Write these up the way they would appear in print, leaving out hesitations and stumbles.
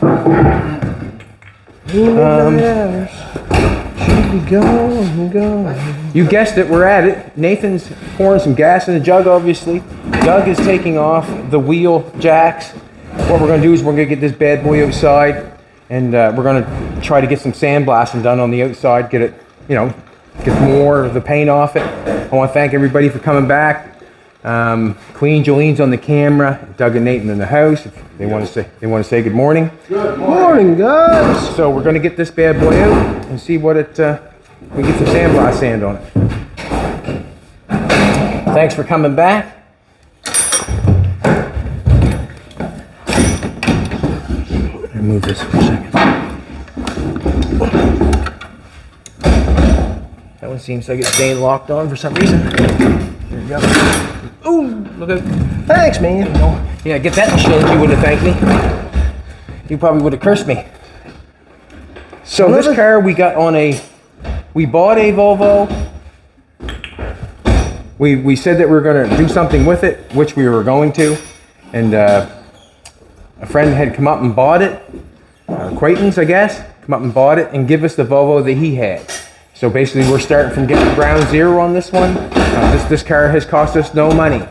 Should be going. You guessed it, we're at it. Nathan's pouring some gas in the jug, obviously. Doug is taking off the wheel jacks. What we're going to do is we're going to get this bad boy outside, and we're going to try to get some sandblasting done on the outside, get it, you know, get more of the paint off it. I want to thank everybody for coming back. Queen Jolene's on the camera, Doug and Nathan in the house. If they want to say good morning. Good morning, guys. So we're going to get this bad boy out and see what it. We get some sandblast sand on it. Thanks for coming back. Let me move this for a second. That one seems like it's staying locked on for some reason. There you go. Ooh, look at. Thanks, man. Yeah, get that machine. You would have thanked me. You probably would have cursed me. So this car we got on we bought a Volvo. We said that we were going to do something with it, which we were going to, and a friend had come up and bought it, acquaintance I guess, come up and bought it and give us the Volvo that he had. So basically we're starting from getting ground zero on this one. This car has cost us no money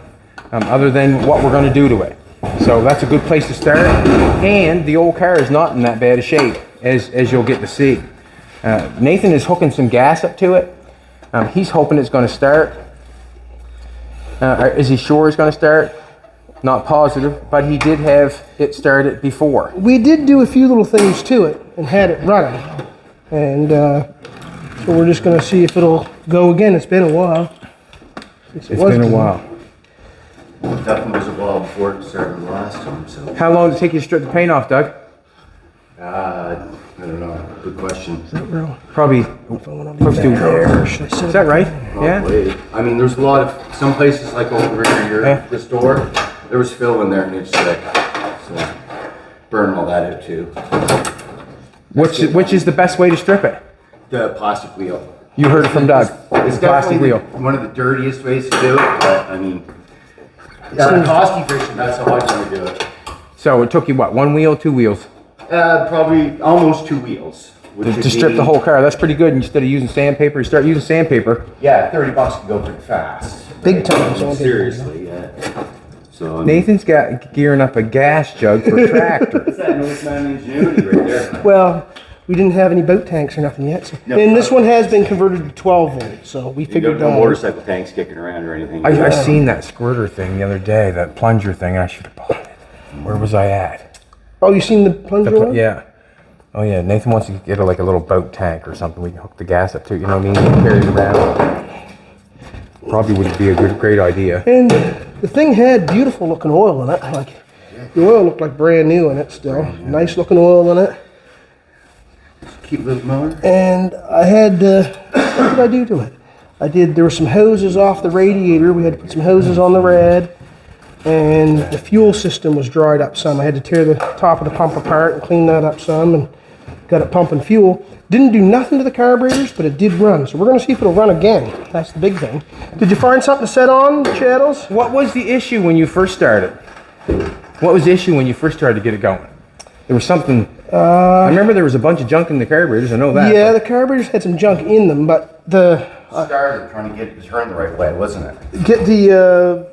other than what we're going to do to it. So that's a good place to start. And the old car is not in that bad a shape as you'll get to see. Nathan is hooking some gas up to it. He's hoping it's going to start. Is he sure it's going to start? Not positive, but he did have it started before. We did do a few little things to it and had it running. And so we're just going to see if it'll go again. It's been a while. It's been a while. It definitely was a while before it started the last time, so. How long did it take you to strip the paint off, Doug? I don't know. Good question. Is that real? Probably close to there. Is that right? Yeah. Probably. I mean, there's a lot of, some places like over here, this door, there was fill in there and it's sick. So burn all that out too. Which is the best way to strip it? The plastic wheel. You heard it from Doug. It's plastic wheel. One of the dirtiest ways to do it, but I mean, it's not cost efficient, that's how I want to do it. So it took you what, one wheel, two wheels? Probably almost 2 wheels. To strip the whole car. That's pretty good. Instead of using sandpaper, you start using sandpaper. Yeah, $30 can go pretty fast. Big time. Seriously, yeah. So Nathan's got gearing up a gas jug for a tractor. That's that Northman ingenuity right there. Well, we didn't have any boat tanks or nothing yet. So. No, and this one has been converted to 12 volts, so we figured no motorcycle tanks kicking around or anything. I seen that squirter thing the other day, that plunger thing. I should have bought it. Where was I at? Oh, you seen the plunger one? Yeah. Oh yeah, Nathan wants to get like a little boat tank or something. We can hook the gas up to, you know what I mean? Carry it around. Probably would be a great idea. And the thing had beautiful looking oil in it. Like the oil looked like brand new in it still. Nice looking oil in it. Cute little motor. And I had, what did I do to it? There were some hoses off the radiator. We had to put some hoses on the rad. And the fuel system was dried up some. I had to tear the top of the pump apart and clean that up some and got it pumping fuel. Didn't do nothing to the carburetors, but it did run. So we're going to see if it'll run again. That's the big thing. Did you find something to set on, Chattels? What was the issue when you first started? What was the issue when you first started to get it going? There was something. I remember there was a bunch of junk in the carburetors. I know that. Yeah, the carburetors had some junk in them, but the started trying to get it to turn the right way, wasn't it? get the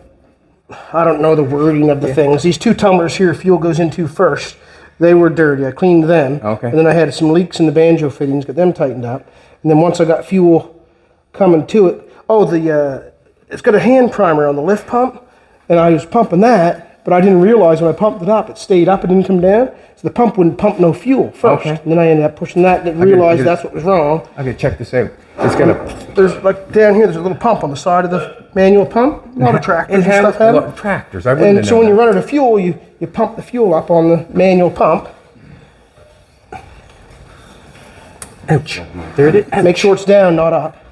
I don't know the wording of the things. These 2 tumblers here, fuel goes into first. They were dirty. I cleaned them. Okay. And then I had some leaks in the banjo fittings, got them tightened up. And then once I got fuel coming to it, it's got a hand primer on the lift pump, and I was pumping that, but I didn't realize when I pumped it up, it stayed up, it didn't come down. So the pump wouldn't pump no fuel first. Okay. And then I ended up pushing that, didn't realize that's what was wrong. I gotta check this out. It's got a. There's like down here, there's a little pump on the side of the manual pump. A lot of tractors and stuff have it. Tractors, I wouldn't have And so known when you that. run out of fuel, you pump the fuel up on the manual pump. Ouch. There it is. Make sure it's down, not up.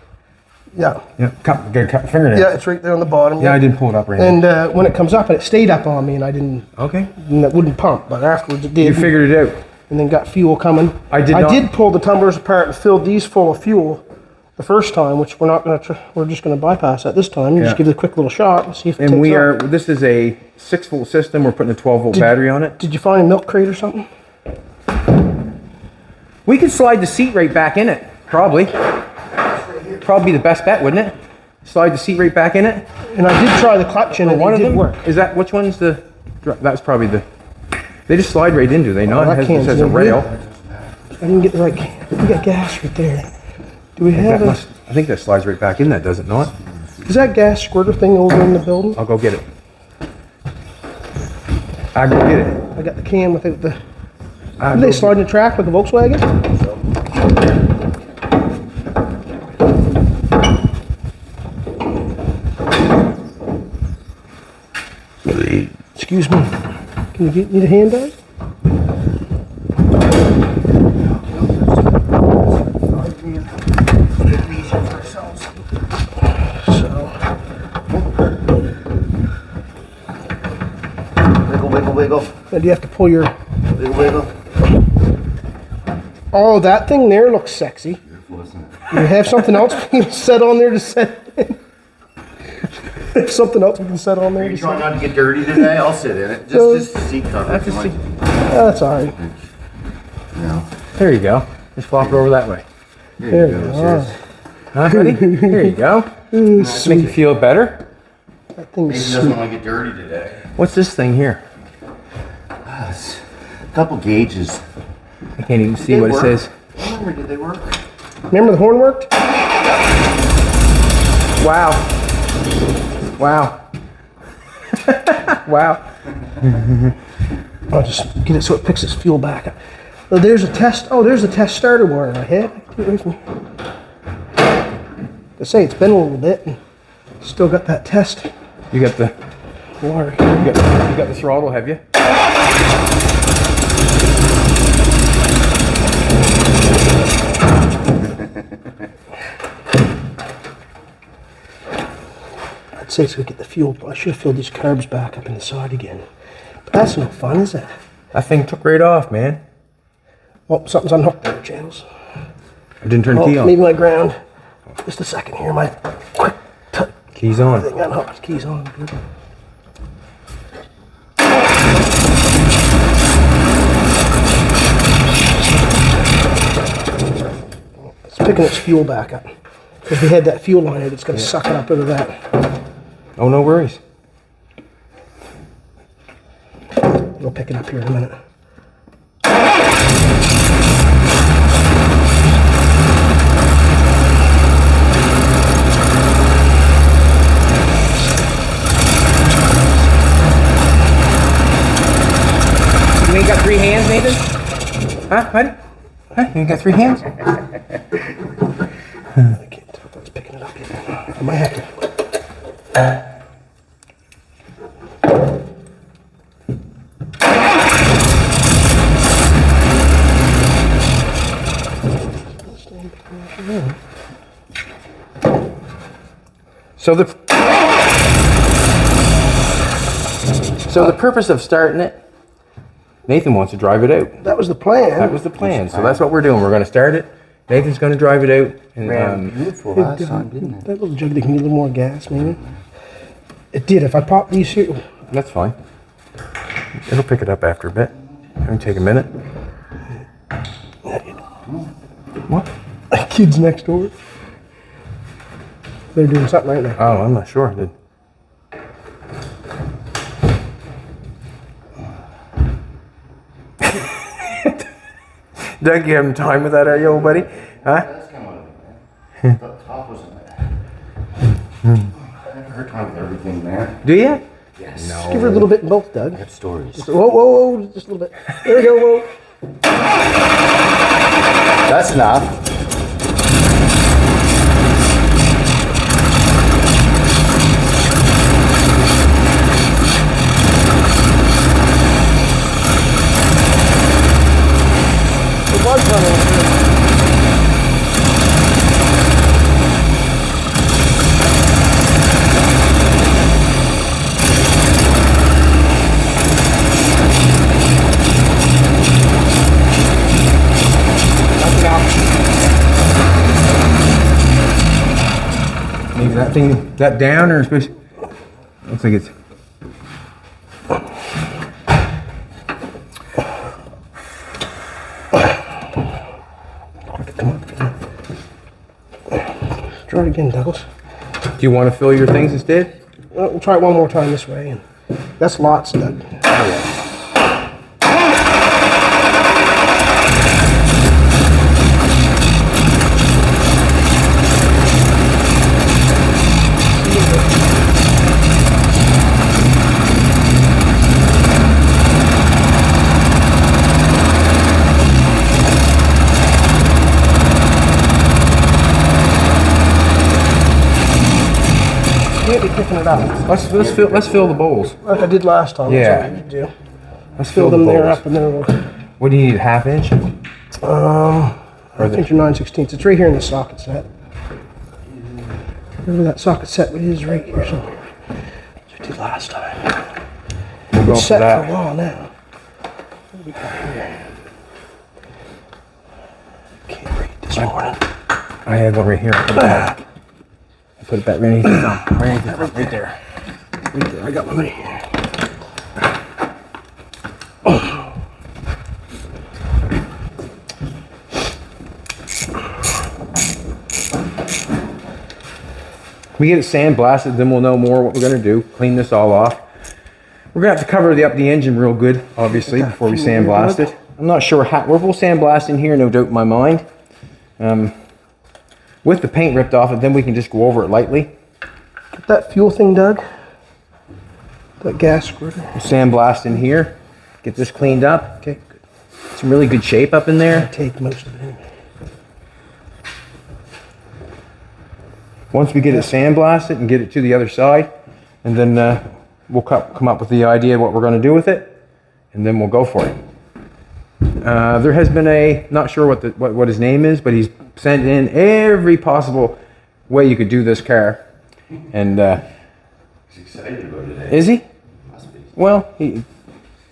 Yeah. Yeah, cut fingernails. Yeah, it's right there on the bottom. Yeah, I didn't pull it up right now. And when it comes up, and it stayed up on me, and I didn't. Okay. And it wouldn't pump, but afterwards it did. You figured it out. And then got fuel coming. I I did pull the tumblers apart and filled these full of fuel the first time, which we're not going to. We're just going to bypass that this time. Just give it a quick little shot and see if it And takes up. this is a 6-volt system. We're putting a 12-volt battery on it. Did you find a milk crate or something? We could slide the seat right back in it, probably. Probably the best bet, wouldn't it? Slide the seat right back in it. And I did try the clutch and One it of did them? work. Is that, which one's the, that's probably the, they just slide right in, do they not? that It can't has a be rail. I didn't get the right, we got gas right there. Do we have That must, I think that slides right back in that, does it not? is that gas squirter thing over in the building? I'll go get it. I'll go get it. I got the can without the, I'll did they go- slide in the track like a Volkswagen? Excuse me. Can you need a hand, Doug? Wiggle, wiggle, wiggle. Do you have to pull your... Wiggle, wiggle. Oh, that thing there looks sexy. Beautiful, isn't it? Do you have something else we can set on there to set in? There's something else we can set on Are there you to trying set. not to get dirty today? I'll sit in it. Just seat cover. That's if a you seat. want. That's all right. You know. There you go. Just flop it over that way. There you you go. go. Sis. Huh, buddy? There you go. Make you feel better. That thing's Maybe sweet. doesn't want to get dirty today. What's this thing here? It's a couple gauges. I can't even see They what it work. says. I remember, did they work? Remember the horn worked? Wow. Wow. Wow. I'll just get it so it picks its fuel back up. Oh, there's a test. Oh, there's the test starter wire I had. Get it away from me. I say it's been a little bit. And still got that test You got the wire. you got the throttle, have you? I'd say so we get the fuel. I should have filled these carbs back up in the side again. But that's no fun, is it? That thing took right off, man. Oh, something's unhooked there, Channels. I didn't turn the Oh, key on. maybe my ground. Just a second here. My quick Key's on. thing unhooked. Keys on. Good. It's picking its fuel back up. If we had that fuel line out, it's going to suck it up out of that. Oh, no worries. We'll pick it up here in a minute. You ain't got 3 hands, Nathan? Huh, buddy? Huh? You ain't got 3 hands? I can't tell if that's picking it up yet. I might have to. So the purpose of starting it, Nathan wants to drive it out. That was the plan. That was the plan. So that's what we're doing. We're going to start it. Nathan's going to drive it out. And Ran beautiful last time, didn't it? That little jug, they can get a little more gas, maybe. It did. If I pop these here, that's fine. It'll pick it up after a bit. It'll take a minute. What? kids next door. They're doing something right now. Oh, I'm not sure. Doug, you having time with that, are you, old buddy? Huh? That's come out of it, man. The top was in there. I have her time with everything, man. Do you? Yes. No. Give her a little bit in both, Doug. I have stories. Whoa, whoa, whoa, just a little bit. There we go, whoa. That's enough. It was running. Maybe that thing, that down or supposed? Looks like it's. Try it again, Douglas. Do you want to fill your things instead? Well, we'll try it one more time this way. And that's lots, Doug. Can't be picking it up. Let's fill the bowls. Like I did last time. Yeah. That's what we do. Let's Fill them there up and then we'll... What do you need? Half inch? I think you're 9/16. It's right here in the socket set. Remember that socket set is right here somewhere. As we did last time. We'll go It's for set for a that. while now. What do we got here? Can't read this morning. I had one right here. I put it back right there. Right there. I got one right here. We get it sandblasted, then we'll know more what we're gonna do. Clean this all off. We're gonna have to cover up the engine real good, obviously, before we sandblast it. I'm not sure how. We'll sandblast in here, no doubt in my mind. With the paint ripped off it, then we can just go over it lightly. Get that fuel thing, Doug. That gas squirter. Sandblast in here. Get this cleaned up. Okay, good. Some really good shape up in there. Take most of it anyway. Once we get it sandblasted and get it to the other side, and then we'll come up with the idea of what we're going to do with it, and then we'll go for it. There has been not sure what his name is, but he's sent in every possible way you could do this car, and He's excited about it. is he? Must be. Well, he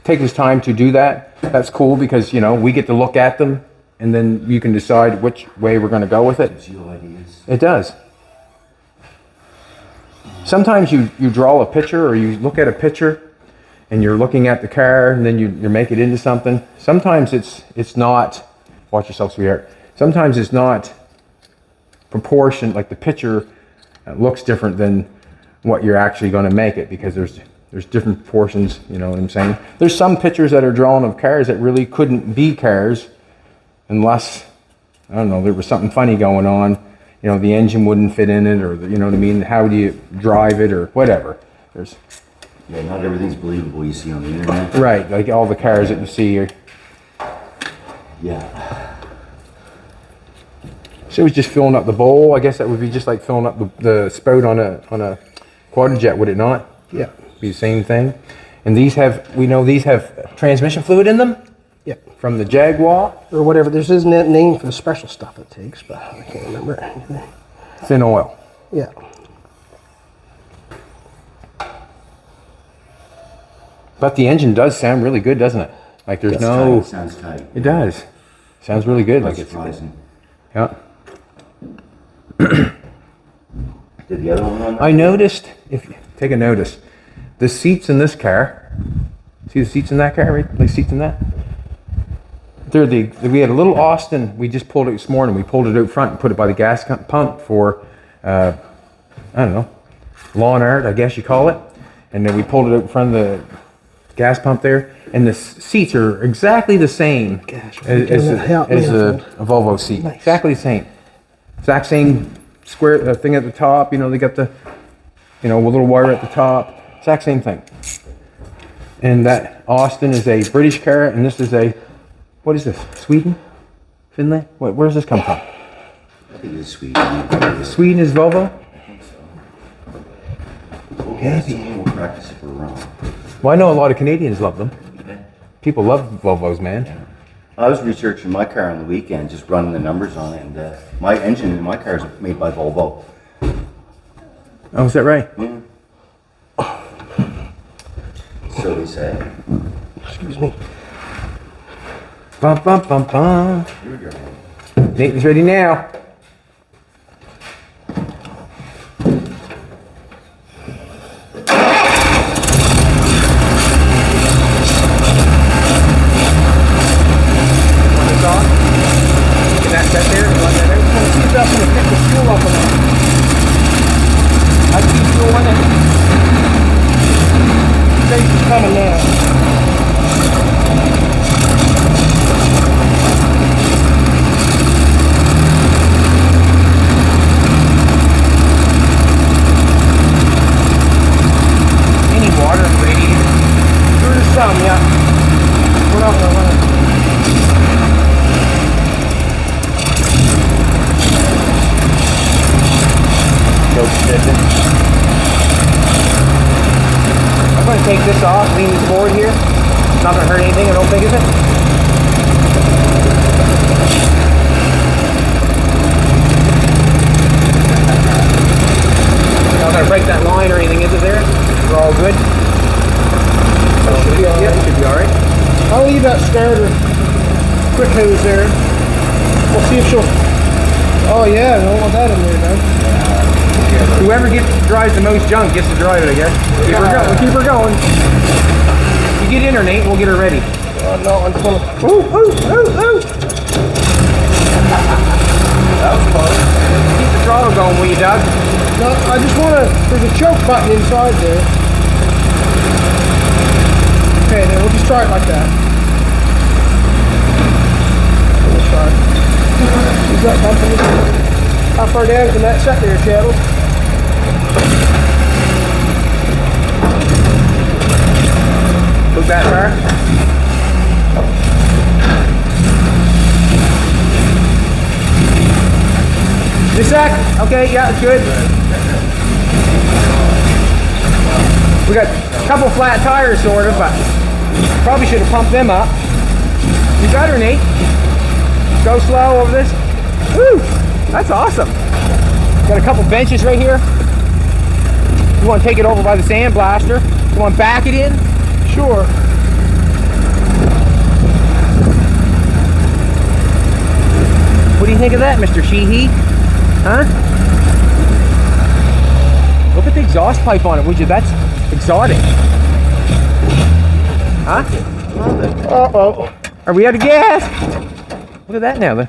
take his time to do that. That's cool because we get to look at them, and then you can decide which way we're going to go with it. Gives you ideas. It does. Sometimes you draw a picture or you look at a picture and you're looking at the car and then you make it into something. Sometimes it's not, watch yourself, sweetheart. Sometimes it's not proportioned, like the picture looks different than what you're actually going to make it because there's different proportions, you know what I'm saying? There's some pictures that are drawn of cars that really couldn't be cars unless, I don't know, there was something funny going on. The engine wouldn't fit in it, or you know what I mean? How do you drive it, or whatever? Yeah, not everything's believable you see on the internet. Right, like all the cars that you see here. Yeah. So it was just filling up the bowl. I guess that would be just like filling up the spout on a quadrijet, would it not? Yeah. Be the same thing. And these have transmission fluid in them? Yeah. From the Jaguar? Or whatever. There's his name for the special stuff it takes, but I can't remember it. Thin oil. Yeah. But the engine does sound really good, doesn't it? Like there's no... Tight. Sounds tight. It does. Sounds really good. That's Like it's... surprising. Yeah. Did the other one run? I noticed, if you take a notice, the seats in this car, see the seats in that car, right? The seats in that? We had a little Austin, we just pulled it this morning. We pulled it out front and put it by the gas pump for, I don't know, lawn art, I guess you call it. And then we pulled it out in front of the gas pump there. And the seats are exactly the same as a Volvo seat. Nice. Exactly the same. Exact same square thing at the top. They got the, a little wire at the top. Exact same thing. And that Austin is a British car, and this is what is this? Sweden? Finland? Where does this come from? I think it's Sweden. Sweden is Volvo? I think so. Okay. We'll practice if we're wrong. Well, I know a lot of Canadians love them. People love Volvos, man. I was researching my car on the weekend, just running the numbers on it, and my engine in my car is made by Volvo. Oh, is that right? Yeah. So they say. Excuse me. Bum, bum, bum, bum. Here we go. Nathan's ready now. That there? See if that's going to pick the fuel up or not. off, lean this forward here. Not gonna hurt anything, I don't think, is it? Not gonna break that line or anything, is it there? We're all good? That should be all Yeah, right. should be alright. I'll leave that starter quick hose there. We'll see if she'll. Oh yeah, I don't want that in there, man. Whoever drives the most junk gets to drive it, I guess. Keep her going. Keep her going. You get in her, Nate. We'll get her ready. Oh no, I just want to. Ooh, ooh, ooh, ooh. That was close. Keep the throttle going, will you, Doug? No, I just want to. There's a choke button inside there. Okay, then we'll just try it like that. We'll try. Is that bumping? How far down can that set there, Channel? Look that far. This sec? Okay, yeah, it's good. We got a couple flat tires, sort of, but probably should have pumped them up. You got her, Nate. Go slow over this. Woo! That's awesome. Got a couple benches right here. You want to take it over by the sandblaster? You want to back it in? Sure. What do you think of that, Mr. Sheehy? Huh? Look at the exhaust pipe on it, would you? That's exotic. Huh? Uh-oh. Are we out of gas? Look at that now.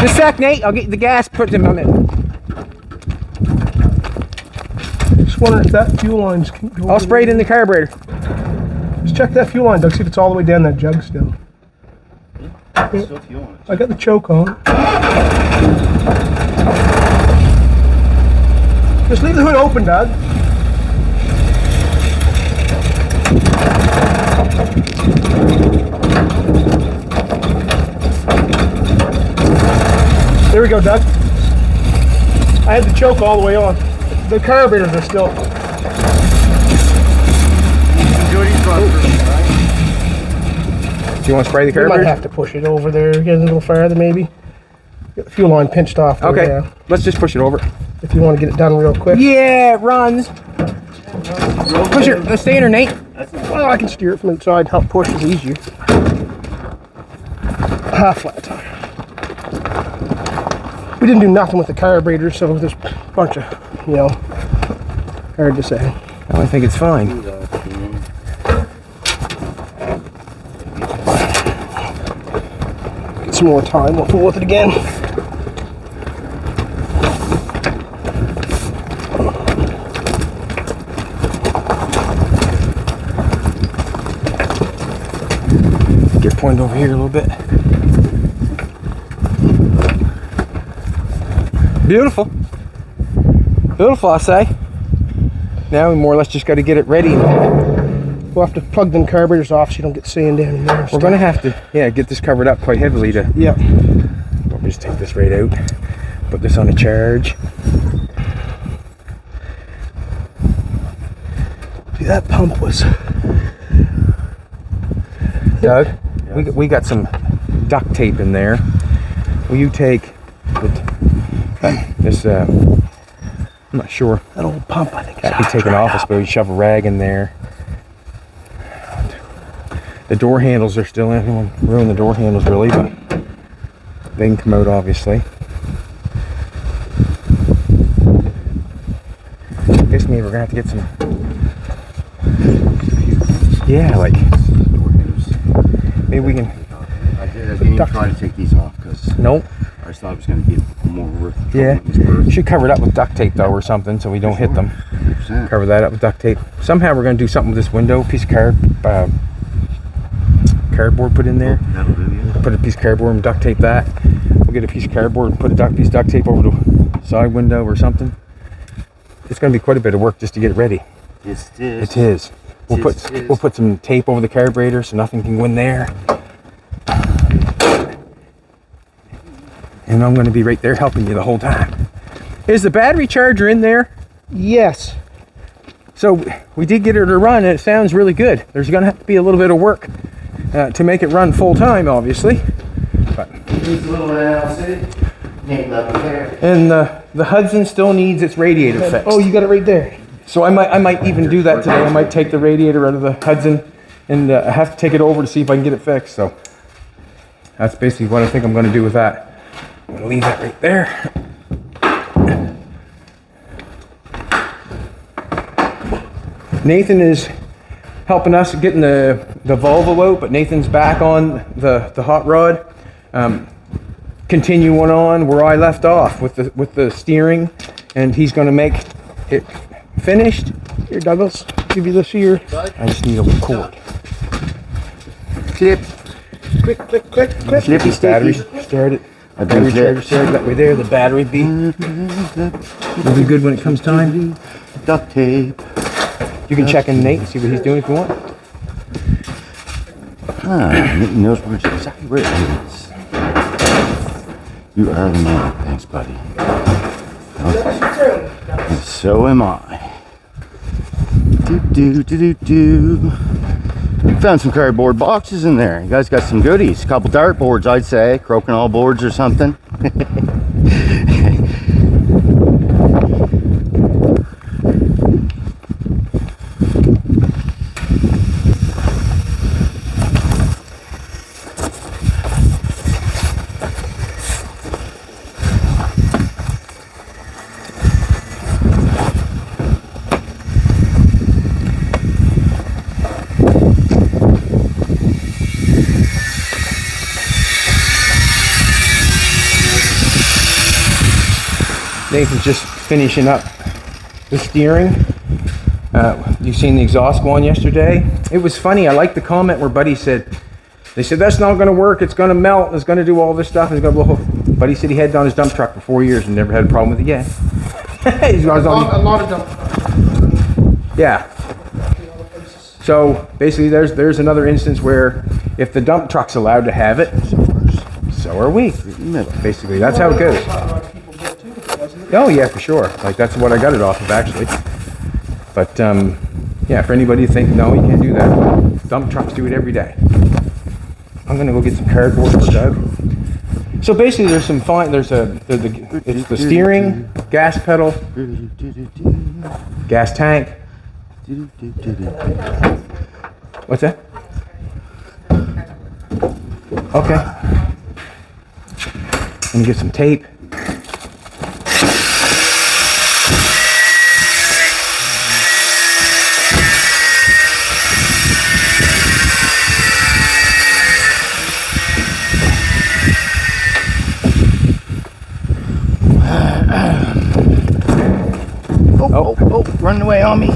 Just a sec, Nate. I'll get the gas put in a minute. Just wondering if that fuel line's. I'll spray it in the carburetor. Just check that fuel line, Doug. See if it's all the way down that jug still. Still fueling it. I got the choke on. Just leave the hood open, Doug. There we go, Doug. I had the choke all the way on. The carburetors are still. Do you want to spray the We might carburetor? have to push it over there, get a little farther maybe. Get the fuel line pinched off there, Okay, yeah, let's just push it over. if you want to get it done real quick. Yeah, it runs. Push it. Let's stay in her, Nate. Well, I can steer it from inside, help push is easier. Half flat tire. We didn't do nothing with the carburetor, so there's a bunch of, you know, hard to say. I think it's fine. Get some more time, we'll fool with it again. Get pointed over here a little bit. Beautiful. Beautiful, I say. Now we more or less just got to get it ready. We'll have to plug them carburetors off so you don't get sand down in there. We're going to have to, yeah, get this covered up quite heavily to. Yep. We'll just take this right out. Put this on a charge. See, that pump was. Doug, we got some duct tape in there. Will you take this? I'm not sure. That old pump, I think. That'd be taken off, I suppose. Shove a rag in there. The door handles are still in. I don't want to ruin the door handles really, but they can come out obviously. I guess maybe we're gonna have to get some. Yeah, like maybe we can. I didn't even try to take these off because Nope. I just thought it was going to be more worth. Yeah. Should cover it up with duct tape though, or something, so we don't hit them. 100%. Cover that up with duct tape. Somehow we're gonna do something with this window. Piece of cardboard put in there. That'll do, yeah. Put a piece of cardboard and duct tape that. We'll get a piece of cardboard and put a piece of duct tape over the side window or something. It's going to be quite a bit of work just to get it ready. Yes, it is. It is. We'll put some tape over the carburetor so nothing can go in there. And I'm going to be right there helping you the whole time. Is the battery charger in there? Yes. So we did get her to run, and it sounds really good. There's going to have to be a little bit of work to make it run full time, obviously. But Needs a little analysis. Name up there. and the Hudson still needs its radiator fixed. Oh, you got it right there. So I might even do that today. I might take the radiator out of the Hudson, and I have to take it over to see if I can get it fixed. So that's basically what I think I'm going to do with that. I'm going to leave that right there. Nathan is helping us getting the Volvo out, but Nathan's back on the hot rod. Continuing on where I left off with the steering, and he's going to make it finished. Here, Douglas. Give you this here. I just need a cord. Clip. Click, click, click, click. Slippy Battery sticky. started. I Battery do charger that. started that way there. The battery be will be good when it comes time. Duct tape. You can check in Nate and see what he's doing if you want. Nate knows where exactly where it is. You are the man. Thanks, buddy. And so am I. Do. Found some cardboard boxes in there. You guys got some goodies. A couple dart boards, I'd say. Crokinole boards or something. Nathan's just finishing up the steering. You've seen the exhaust go on yesterday. It was funny. I liked the comment where Buddy said, they said, that's not going to work. It's going to melt. It's going to do all this stuff. It's going to blow. Buddy said he had it on his dump truck for 4 years and never had a problem with it yet. He's got his own. A lot of dump. Yeah. So basically there's another instance where if the dump truck's allowed to have it, so are we. Basically, that's how it goes. Oh yeah, for sure. Like that's what I got it off of actually. But yeah, for anybody to think, no, you can't do that. Dump trucks do it every day. I'm gonna go get some cardboard for Doug. So basically there's some fine, it's the steering, gas pedal, gas tank. What's that? Okay. Let me get some tape. Oh, running away on me.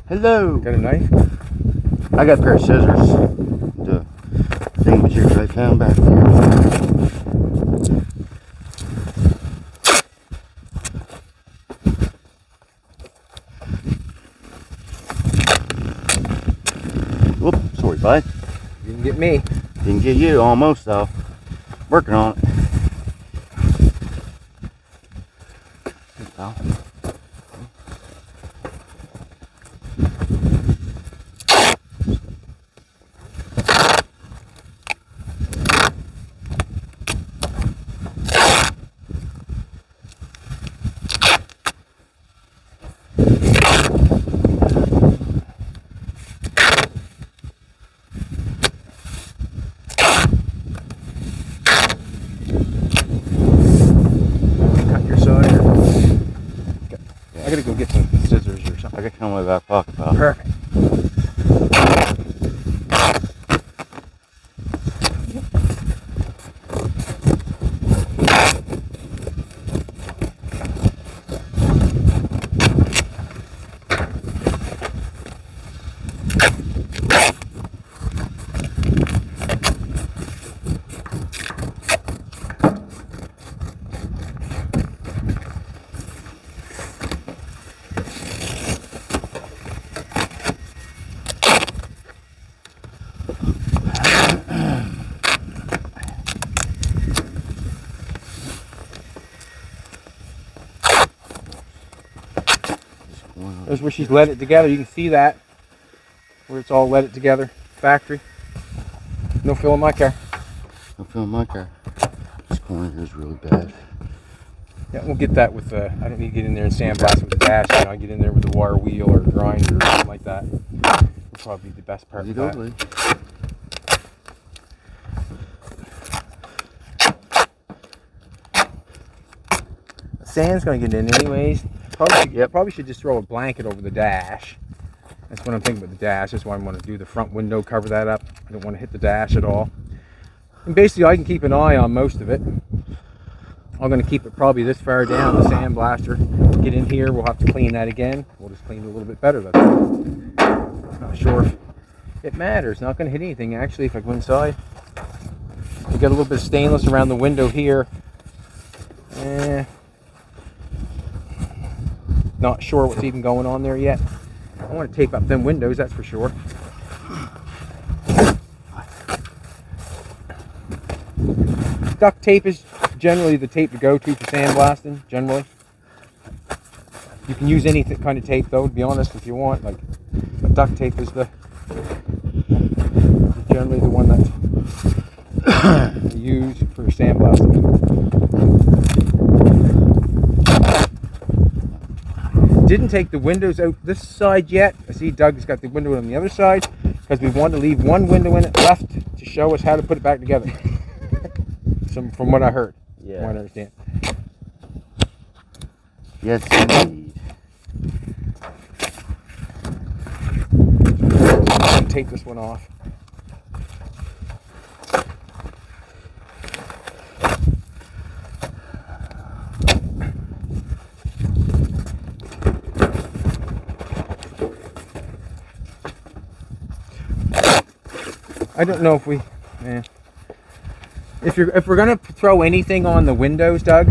Hello. Got a knife? I got a pair of scissors. The thing was here I found back there. Whoop, sorry, bud. You can get me. Didn't get you, almost though. Working on it. Hey, pal. Cut your side. I gotta go get some scissors or something. I got some in my back pocket, pal. Perfect. There's where she's let it together. You can see that where it's all let it together. Factory. No fill in my car. No fill in my car. This corner here is really bad. Yeah, we'll get that with I don't need to get in there and sandblast it with the dash. You know, I get in there with the wire wheel or grinder or something like that. Will probably be the best part of that. Lee. The sand's going to get in anyways. Probably should just throw a blanket over the dash. That's what I'm thinking with the dash. That's why I want to do the front window, cover that up. I don't want to hit the dash at all. And basically I can keep an eye on most of it. I'm going to keep it probably this far down, the sandblaster. Get in here, we'll have to clean that again. We'll just clean it a little bit better. That's all. Not sure if it matters. Not going to hit anything actually if I go inside. We got a little bit of stainless around the window here. Not sure what's even going on there yet. I want to tape up them windows, that's for sure. Duct tape is generally the tape to go to for sandblasting, generally. You can use any kind of tape though, to be honest, if you want. Like, but duct tape is generally the one that you use for sandblasting. Didn't take the windows out this side yet. I see Doug's got the window on the other side because we want to leave one window in it left to show us how to put it back together. From what I heard. Yeah. From what I understand. Yes, indeed. Take this one off. I don't know if we, if we're gonna throw anything on the windows, Doug,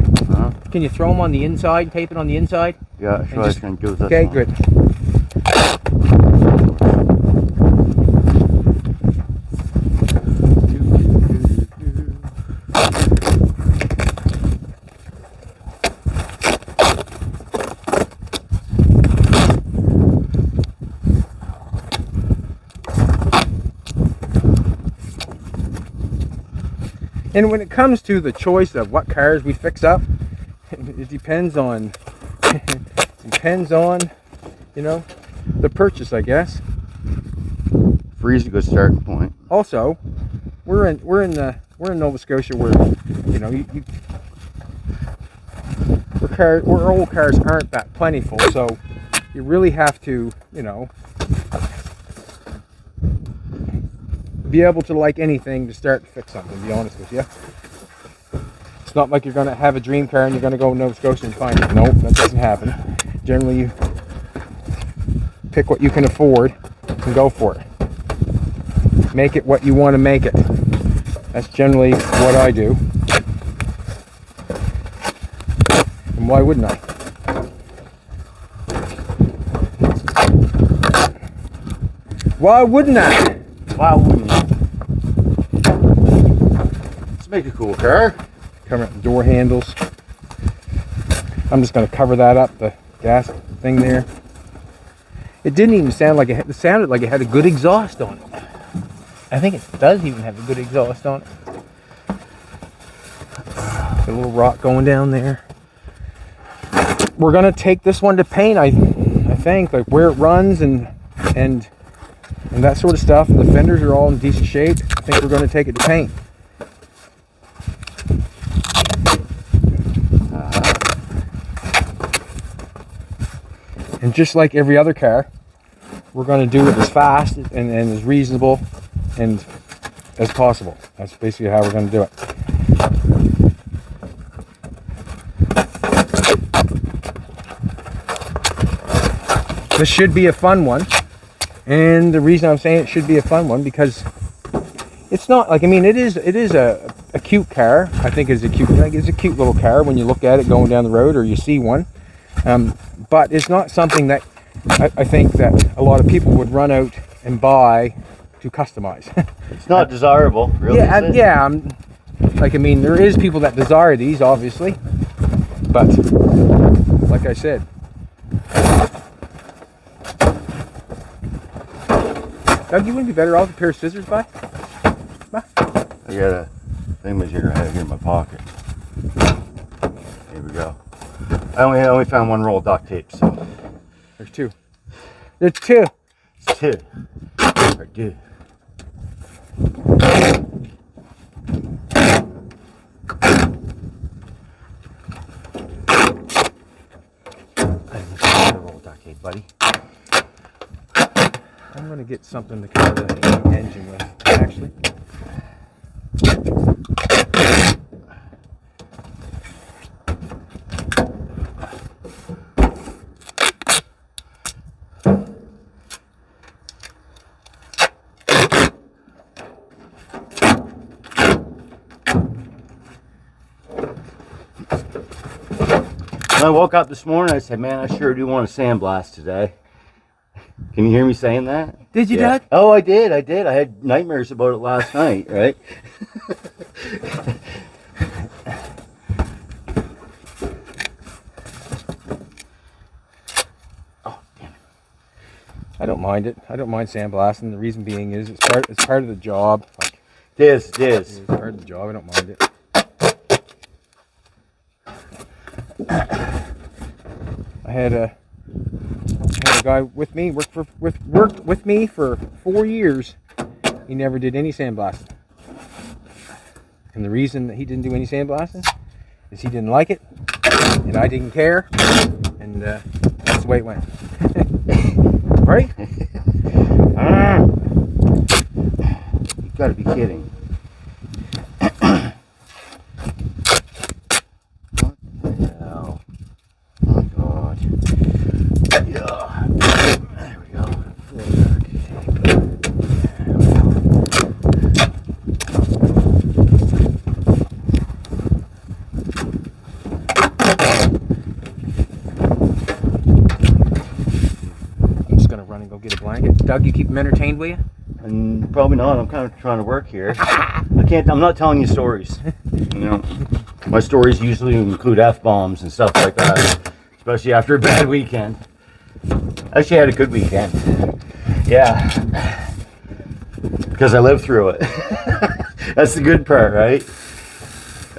can you throw them on the inside? Tape it on the inside. Yeah, sure. I can do that. Okay, good. And when it comes to the choice of what cars we fix up, it depends on you know, the purchase, I guess. Free's a good starting point. Also, we're in Nova Scotia where, you know, where old cars aren't that plentiful, so you really have to, you know, be able to like anything to start to fix something, to be honest with you. It's not like you're going to have a dream car and you're going to go to Nova Scotia and find it. Nope, that doesn't happen. Generally, you pick what you can afford and go for it. Make it what you want to make it. That's generally what I do. And why wouldn't I? Why wouldn't I? Why wouldn't you? Let's make a cool car. Cover up the door handles. I'm just going to cover that up, the gas thing there. It didn't even sound like it sounded like it had a good exhaust on it. I think it does even have a good exhaust on it. A little rock going down there. We're going to take this one to paint, I think, like where it runs and that sort of stuff. The fenders are all in decent shape. I think we're going to take it to paint. And just like every other car, we're going to do it as fast and as reasonable and as possible. That's basically how we're going to do it. This should be a fun one. And the reason I'm saying it should be a fun one, because it's not like, I mean, it is a cute car. I think it's a cute little car when you look at it going down the road or you see one. But it's not something that I think that a lot of people would run out and buy to customize. It's not desirable, really. Yeah, like, I mean, there is people that desire these, obviously, but like I said, Doug, you wouldn't be better off with a pair of scissors, bud? I got a thing here I have here in my pocket. Here we go. I only found one roll of duct tape, so There's two. There's two. it's two. Right, dude. I need a roll of duct tape, buddy. I'm gonna get something to cover the engine with, actually. When I woke up this morning, I said, man, I sure do want to sandblast today. Can you hear me saying that? Did you, Yeah. Doug? Oh, I did. I had nightmares about it last night, right? Oh, damn it. I don't mind it. I don't mind sandblasting. The reason being is it's part of the job. Like, This. it's part of the job. I don't mind it. I had a guy with me worked with me for 4 years. He never did any sandblasting, and the reason that he didn't do any sandblasting is he didn't like it, and I didn't care, and that's the way it went. Right? You gotta be kidding. What the hell? Oh, God. Yeah. There we go. I'm just gonna run and go get a blanket. Doug, you keep him entertained, will you? And probably not. I'm kind of trying to work here. I'm not telling you stories. You know, my stories usually include F-bombs and stuff like that, especially after a bad weekend. Actually, I had a good weekend. Yeah. Because I lived through it. That's the good part, right?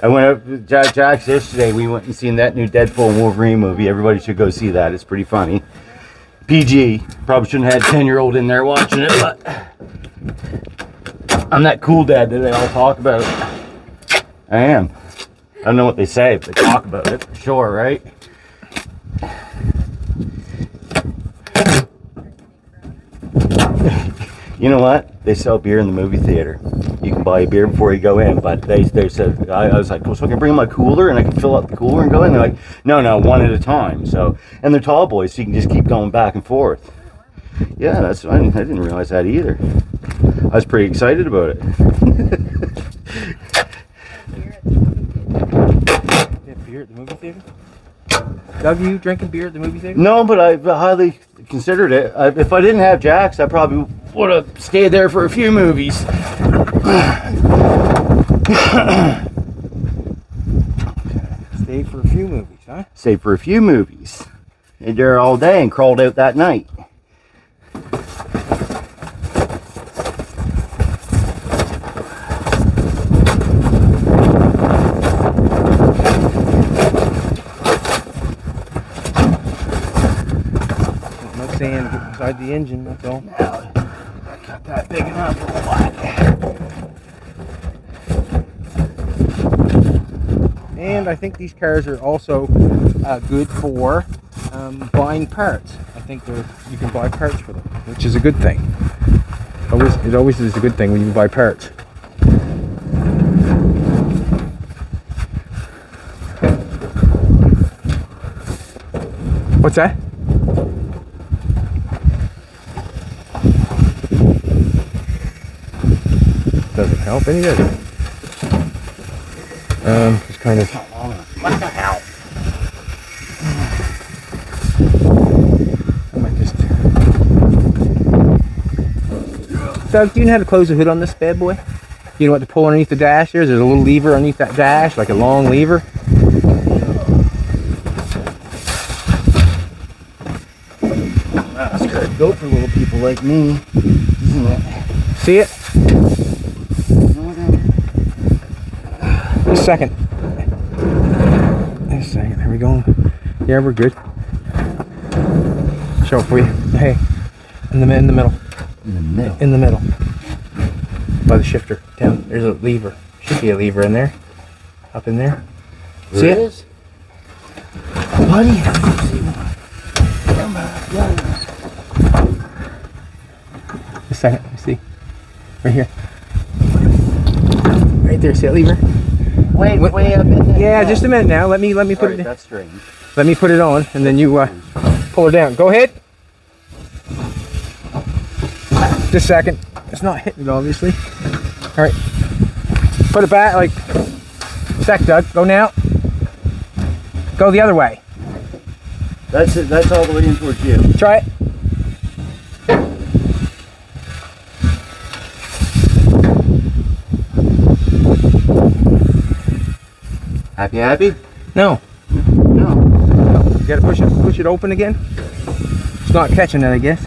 I went up to Jack's yesterday. We went and seen that new Deadpool and Wolverine movie. Everybody should go see that. It's pretty funny. PG. Probably shouldn't have had a 10-year-old in there watching it, but I'm that cool dad that they all talk about. I am. I don't know what they say, but they talk about it for sure, right? You know what? They sell beer in the movie theater. You can buy a beer before you go in, but they said, I was like, well, so I can bring my cooler and I can fill up the cooler and go in? They're like, no, one at a time. So, and they're tall boys, so you can just keep going back and forth. Yeah, I didn't realize that either. I was pretty excited about it. Yeah, beer at the movie theater? Doug, you drinking beer at the movie theater? No, but I highly considered it. If I didn't have Jack's, I probably would have stayed there for a few movies. Stayed for a few movies, huh? Stayed for a few movies. Stayed there all day and crawled out that night. No sand inside the engine, that's all. Got that big enough for what? And I think these cars are also good for buying parts. I think you can buy parts for them, which is a good thing. It always is a good thing when you can buy parts. What's that? Doesn't help any, does it? Just kind of. What the hell? I might just. Doug, do you know how to close the hood on this bad boy? You know what to pull underneath the dash there? There's a little lever underneath that dash, like a long lever. That's good. Go for little people like me. isn't it? See it? Just a second. Just a second. There we go. Yeah, we're good. Show it for you. Hey, in the middle. In the middle. In the middle. By the shifter. Down. There's a lever. Should be a lever in there. Up in there. See it? Is? Buddy, I don't see one. Come on, yeah. Just a second. Let me see. Right here. Right there. See that lever? Way up in there. Yeah, just a minute now. Let me put Alright, it. that's strange. Let me put it on, and then you pull her down. Go ahead. Just a second. It's not hitting it, obviously. All right. Put it back, like. Sec, Doug. Go now. Go the other way. That's it. That's all the way in towards you. Try it. Happy? No. No. You gotta push it open again. It's not catching it, I guess.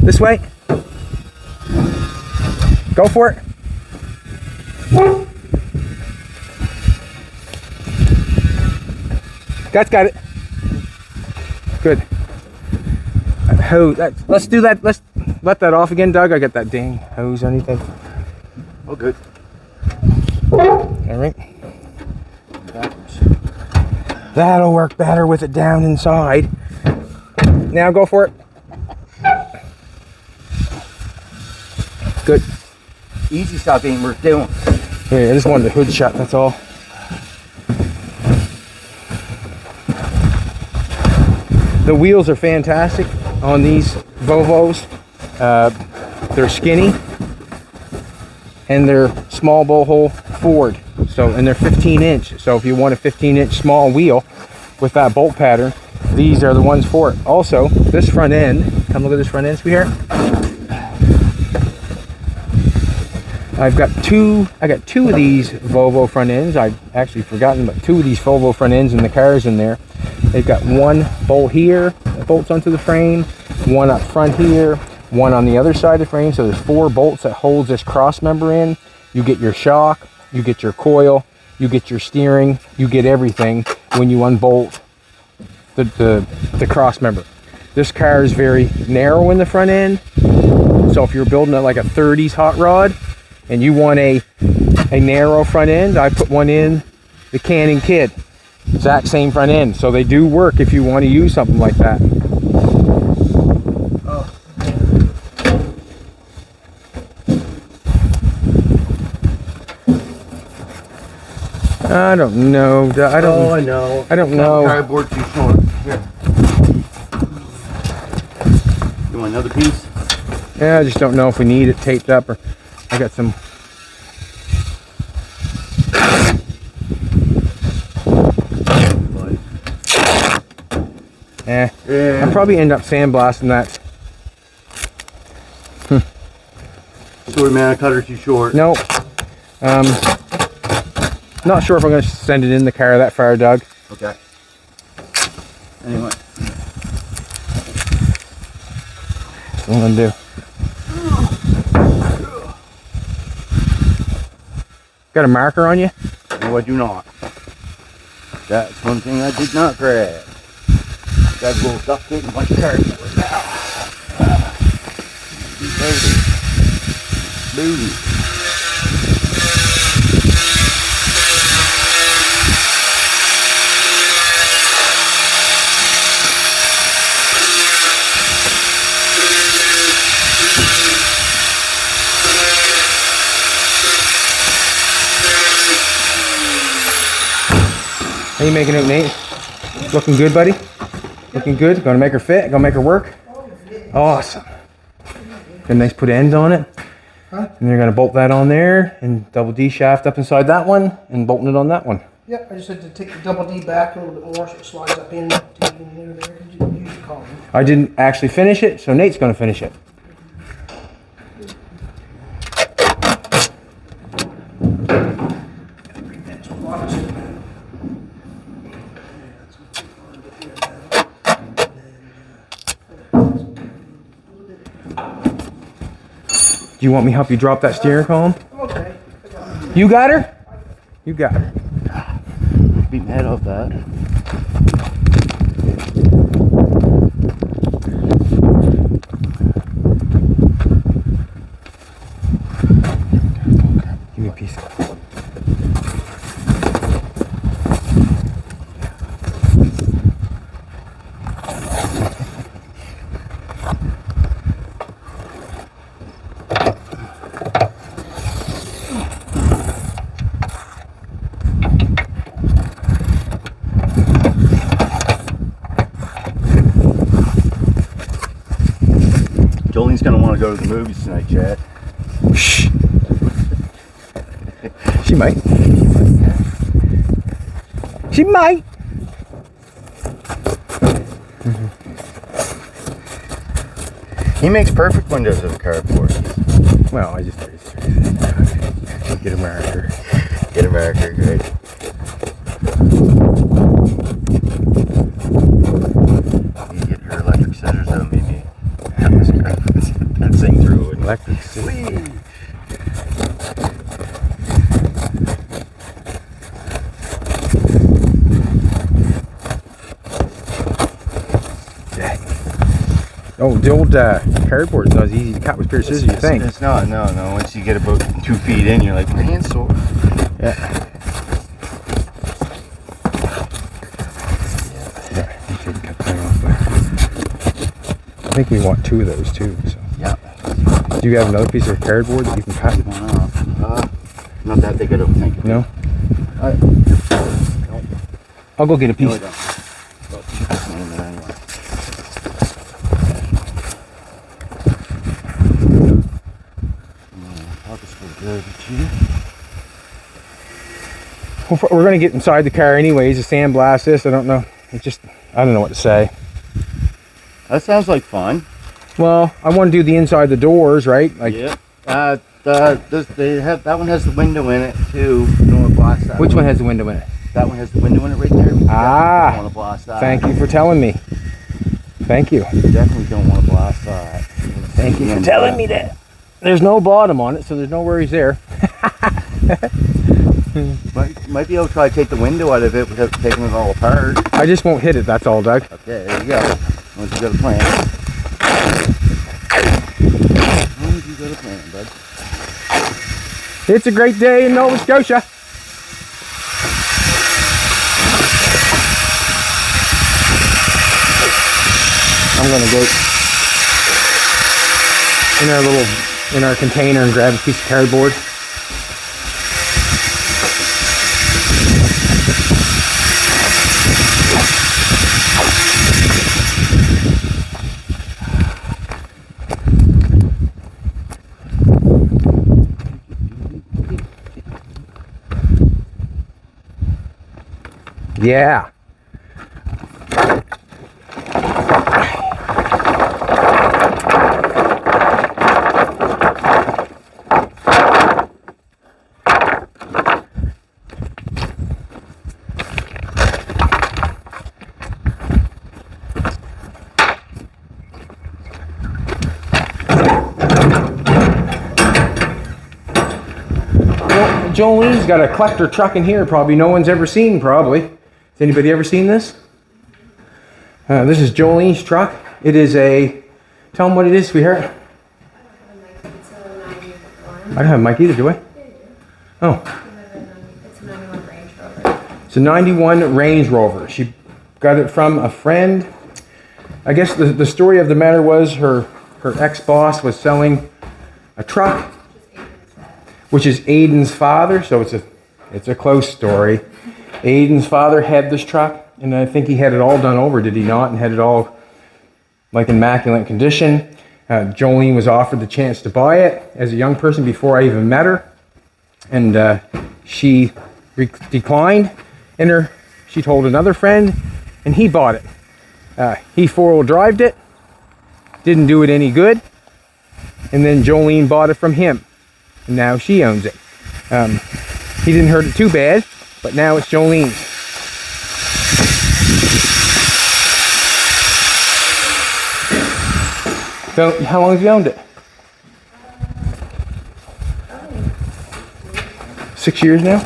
This way. Go for it. That's got it. Good. Hose. Let's do that. Let's let that off again, Doug. I got that dang hose underneath it. Oh, good. All right. Backwards. That'll work better with it down inside. Now go for it. Good. Easy stop ain't worth doing. Yeah, I just wanted the hood shut, that's all. The wheels are fantastic on these Volvos. They're skinny and they're small bowl hole forward. So, and they're 15-inch. So if you want a 15-inch small wheel with that bolt pattern, these are the ones for it. Also, this front end, come look at this front end, sweetheart. I got two of these Volvo front ends. I've actually forgotten, but two of these Volvo front ends in the cars in there. They've got one bolt here that bolts onto the frame, one up front here, one on the other side of the frame. So there's 4 bolts that holds this cross member in. You get your shock, you get your coil, you get your steering, you get everything when you unbolt the cross member. This car is very narrow in the front end. So if you're building like a 30s hot rod and you want a narrow front end, I put one in the Cannon Kid. Exact same front end. So they do work if you want to use something like that. I don't know. I know. I don't know. Cardboard too short. Here. You want another piece? Yeah, I just don't know if we need it taped up or I got some. Yeah. I'll probably end up sandblasting that. Sorry, man. I cut her too short. Nope. Not sure if I'm going to send it in the car that far, Doug. Okay. Anyway. That's what I'm going to do. Got a marker on you? No, I do not. That's one thing I did not grab. Got a little duct tape and a bunch of cardboard now. Boom. How you making it, Nate? Looking good, buddy? Looking good? Gonna make her fit? Gonna make her work? Awesome. Got a nice put end on it. And you're gonna bolt that on there and double D shaft up inside that one and bolting it on that one. Yep, I just had to take the double D back a little bit more so it slides up in to there. You just call me. I didn't actually finish it, so Nate's gonna finish it. Do you want me to help you drop that steering column? I'm okay. You got her? You got her. Beat my head off that. Give me a piece. Jolene's gonna want to go to the movies tonight, Chad. Shh. She might. She might. He makes perfect windows of a cardboard. Well, I just get a marker. Get a marker, great. You get her electric scissors though, maybe. That thing through it. Electric scissors. Oh, the old cardboard's not as easy to cut with pair of scissors, you think? It's not, no. Once you get about 2 feet in, you're like, my hand's sore. Yeah. Yeah, you should cut that off there. I think we want 2 of those too. So. Yeah. Do you have another piece of cardboard that you can cut? Not that big of a thing. No? No. I'll go get a piece. No, I don't. Well, keep this one in there anyway. We're going to get inside the car anyways, to sandblast this. I don't know. I don't know what to say. That sounds like fun. Well, I want to do the inside the doors, right? Like, Yeah. They have that one has the window in it too. You don't want to blast that. which one has the window in it? That one has the window in it right there. Ah. You don't want to blast that. Thank you for telling me. Thank you. You definitely don't want to blast that. Thank you for telling me that. There's no bottom on it, so there's no worries there. Might be able to try to take the window out of it without taking it all apart. I just won't hit it, that's all, Doug. Okay, there you go. Once you got a plan. Once you got a plan, bud. It's a great day in Nova Scotia. I'm gonna go in our container and grab a piece of cardboard. Yeah. Jolene's got a collector truck in here probably no one's ever seen probably. Has anybody ever seen this? This is Jolene's truck. It is a, tell them what it is, sweetheart. I don't have a mic either, do I? Oh. It's a 91 Range Rover. It's a 91 Range Rover. She got it from a friend. I guess the story of the matter was her ex-boss was selling a truck, which is Aiden's father, so it's a close story. Aiden's father had this truck, and I think he had it all done over, did he not? And had it all like immaculate condition. Jolene was offered the chance to buy it as a young person before I even met her, and she declined. And she told another friend, and he bought it. He four-wheel drived it, didn't do it any good, and then Jolene bought it from him. And now she owns it. He didn't hurt it too bad, but now it's Jolene's. So, how long have you owned it? 6 years now?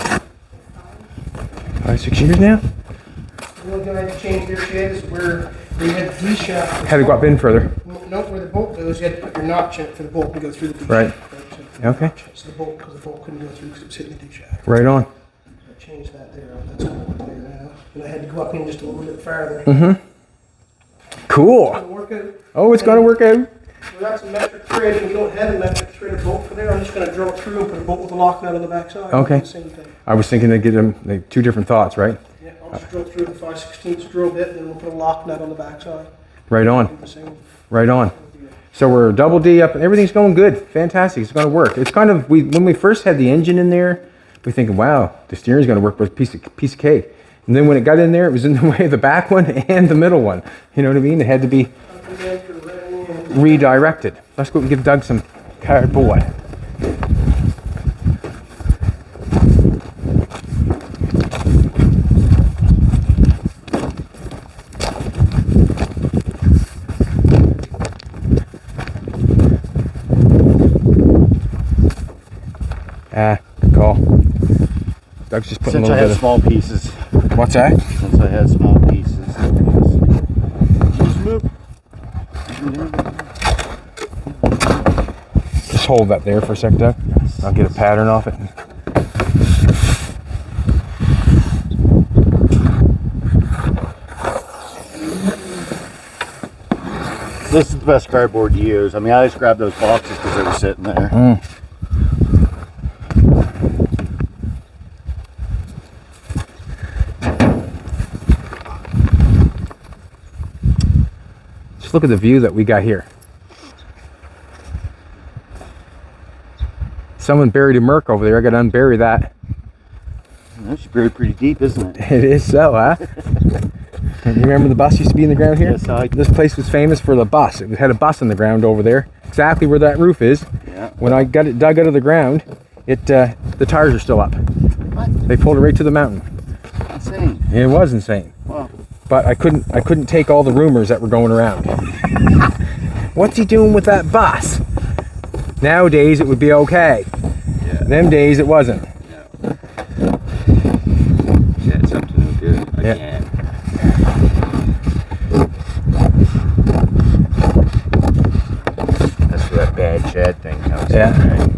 5, 6 years now? The only thing I had to change their shed is where they had the D shaft. Had to go up in further. No, where the bolt goes, you had to put your notch in it for the bolt to go through the D Right. shaft. Okay. So the bolt, because the bolt couldn't go through because it was hitting the D shaft. Right on. I changed that there. That's all there now. And I had to go up in just a little bit farther. Cool. It'll work out. Oh, it's gonna work out. We got some metric thread, and we don't have a metric threaded bolt for there. I'm just going to drill it through and put a bolt with a lock nut on the backside. Okay. The same thing. I was thinking to get them like, 2 different thoughts, right? Yeah, I'll just drill through the 5/16 drill bit, and then we'll put a lock nut on the backside. Right on. Do the same. Right on. So we're double D up and everything's going good. Fantastic. It's going to work. It's kind of, when we first had the engine in there, we're thinking, wow, the steering's going to work, but it's a piece of cake. And then when it got in there, it was in the way of the back one and the middle one. You know what I mean? It had to be redirected. Let's go and give Doug some cardboard. Good call. Doug's just putting Since a I little had bit of... small pieces. What's that? Since I had small pieces. Just hold that there for a sec, Doug. I'll get a pattern off it. This is the best cardboard to use. I mean, I just grabbed those boxes because they were sitting there. Just look at the view that we got here. Someone buried a Merc over there. I got to unbury that. That's buried pretty deep, isn't it? It is so, huh? You remember the bus used to be in the ground here? Yes, I do. This place was famous for the bus. It had a bus in the ground over there, exactly where that roof is. Yeah. When I got it dug out of the ground, the tires are still up. What? They pulled it right to the mountain. Insane. It was insane. Wow. But I couldn't take all the rumors that were going around. What's he doing with that bus? Nowadays it would be okay. Yeah. Them days it wasn't. Yeah, it's up to no good. Yeah. Again. That's where that bad shed thing comes Yeah. in, right?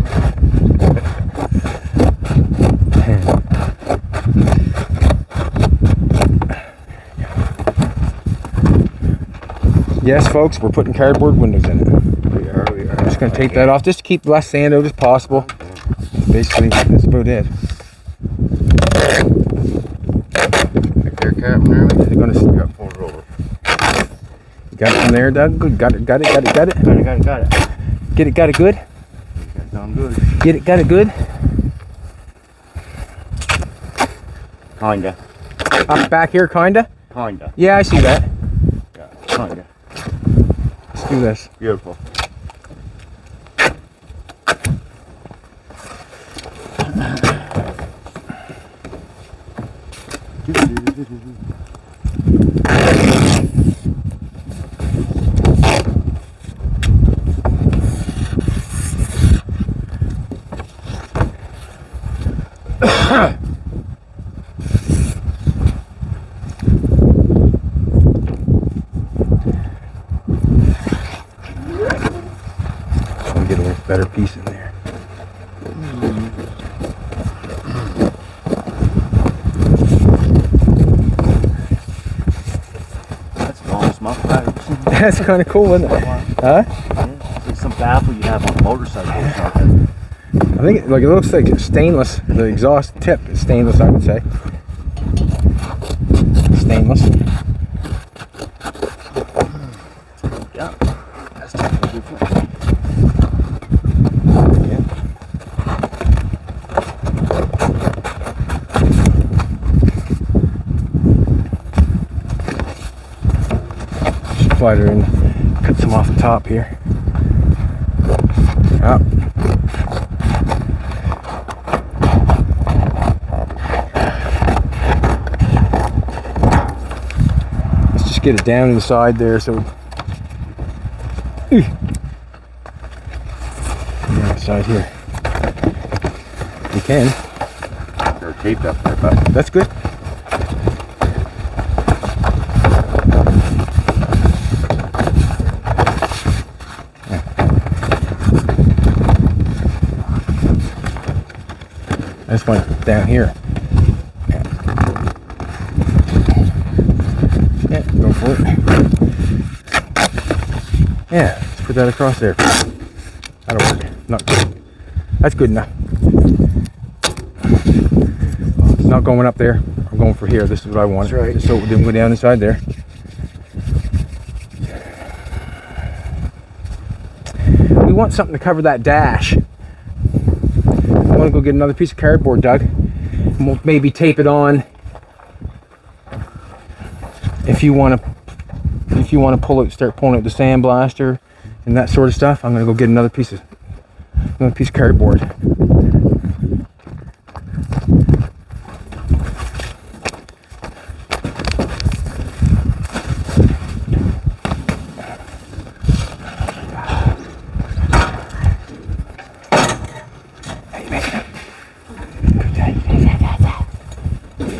Yes, folks, we're putting cardboard windows in it. We are. I'm just going to take that off just to keep less sand out as possible. Basically, that's about it. Right there, Captain Early. They're going to Got pulled over. got it from there, Doug. Good. Got it. Got it. Get it. Got it good. Sound good. Get it. Got it good. Kinda. Up back here, kinda. Kinda. Yeah, I see that. Yeah. Kinda. Let's do this. Beautiful. Try to get a little better piece in there. That's the longest muff I've ever seen. That's kind of cool, isn't it? Huh? Yeah, it's like some baffle you have on a motorcycle or something. I think it looks like it's stainless. The exhaust tip is stainless, I would say. Stainless. Yeah. That's definitely different. Yeah. Slide her in, cut some off the top here. Up. Let's just get it down inside there so. Yeah, side here. You can. taped up there, but That's good. This one down here. Yeah, go for it. Yeah, let's put that across there. That'll work. Not good. That's good enough. It's not going up there. I'm going for here. This is what I want. That's right. Just so it didn't go down inside there. We want something to cover that dash. I want to go get another piece of cardboard, Doug. And we'll maybe tape it on. If you want to pull it, start pulling out the sandblaster and that sort of stuff, I'm gonna go get another piece of cardboard.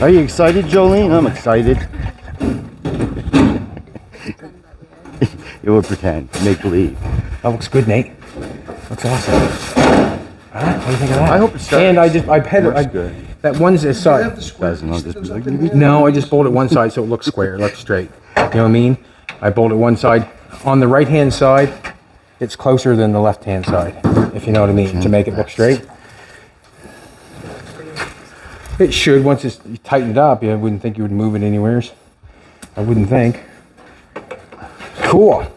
are you excited, Jolene? I'm excited. You would pretend, make believe. That looks good, Nate. Looks awesome. What do you think of that? I hope it starts. And I petted. Looks good. That one's this side. Doesn't know this. No, I just bolted one side so it looks square, looks straight. You know what I mean? I bolted one side. On the right hand side, it's closer than the left hand side, if you know what I mean, to make it look straight. It should, once it's tightened up, I wouldn't think you would move it anywhere. I wouldn't think. Cool.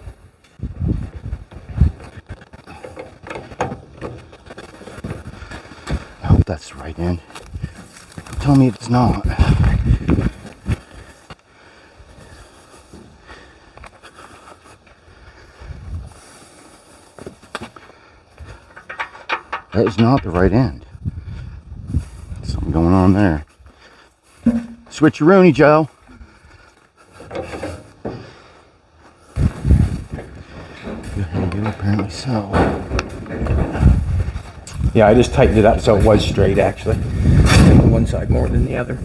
I hope that's the right end. Tell me if it's not. That is not the right end. Something going on there. Switcheroony, Joe. Apparently so. Yeah, I just tightened it up so it was straight, actually. One side more than the other.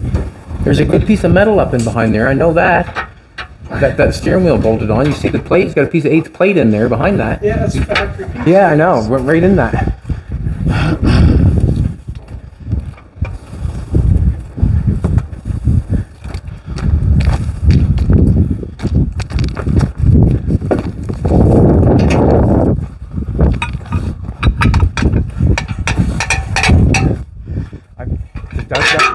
There's a good piece of metal up in behind there, I know that. That steering wheel bolted on. You see the plate? It's got a piece of 8th plate in there behind that. Yeah, that's a factory piece. Yeah, I know. Went right in that.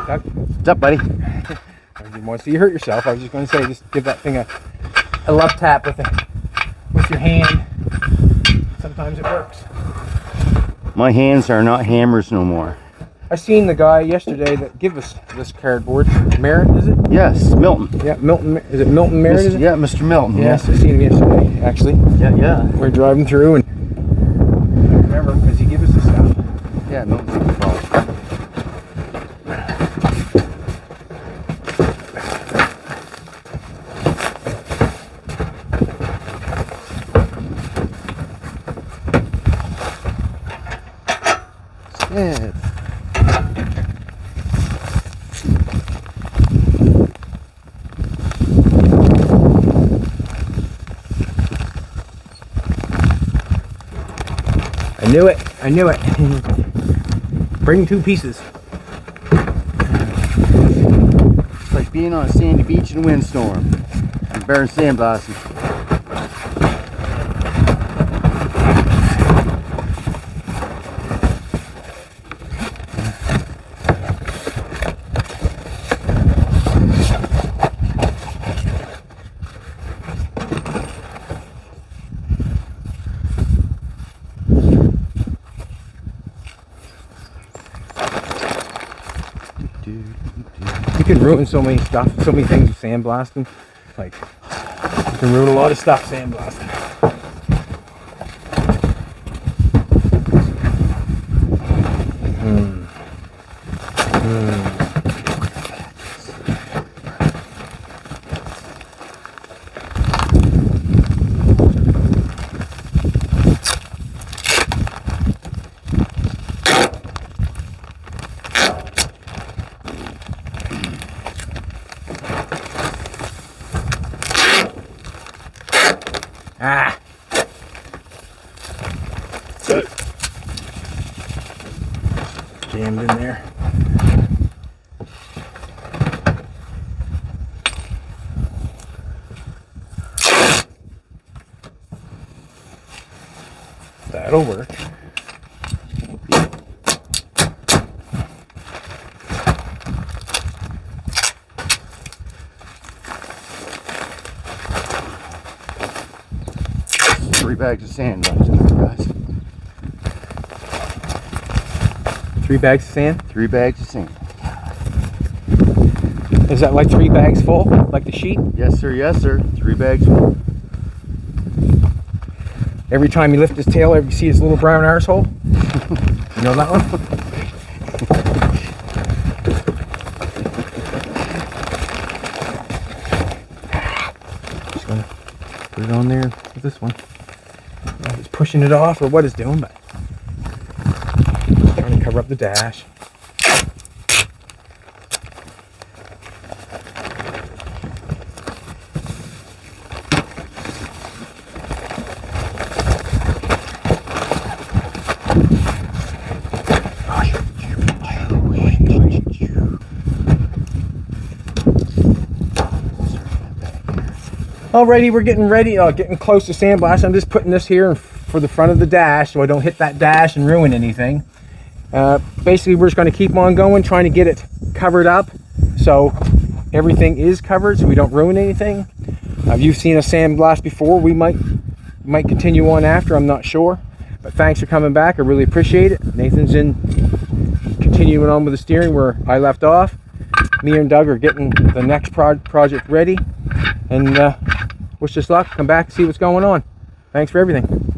Doug. What's up, buddy? I didn't want to see you hurt yourself. I was just going to say, just give that thing a love tap with your hand. Sometimes it works. My hands are not hammers no more. I seen the guy yesterday that gave us this cardboard. Merritt, is it? Yes, Milton. Yeah, Milton. Is it Milton Merritt? Is it? Yeah, Mr. Milton. Yes, I seen him yesterday, actually. Yeah. We were driving through and I remember because he gave us the stuff. Yeah, Milton's involved. Good. I knew it. Bring 2 pieces. It's like being on a sandy beach in a windstorm. I'm bearing sandblasting. You can ruin so many things with sandblasting. Like, you can ruin a lot of stuff sandblasting. Ah. Jammed in there. That'll work. Three bags of sand left in there, guys. 3 bags of sand? 3 bags of sand. Is that like 3 bags full? Like the sheet? Yes, sir. Yes, sir. 3 bags full. Every time you lift his tail, you see his little brown arsehole? You know that one? Just gonna put it on there with this one. I don't know if it's pushing it off or what it's doing, but trying to cover up the dash. Alrighty, we're getting ready, getting close to sandblast. I'm just putting this here for the front of the dash so I don't hit that dash and ruin anything. Basically, we're just going to keep on going, trying to get it covered up so everything is covered so we don't ruin anything. You've seen a sandblast before. We might continue on after, I'm not sure. But thanks for coming back, I really appreciate it. Nathan's in continuing on with the steering where I left off. Me and Doug are getting the next project ready. And wish us luck. Come back and see what's going on. Thanks for everything.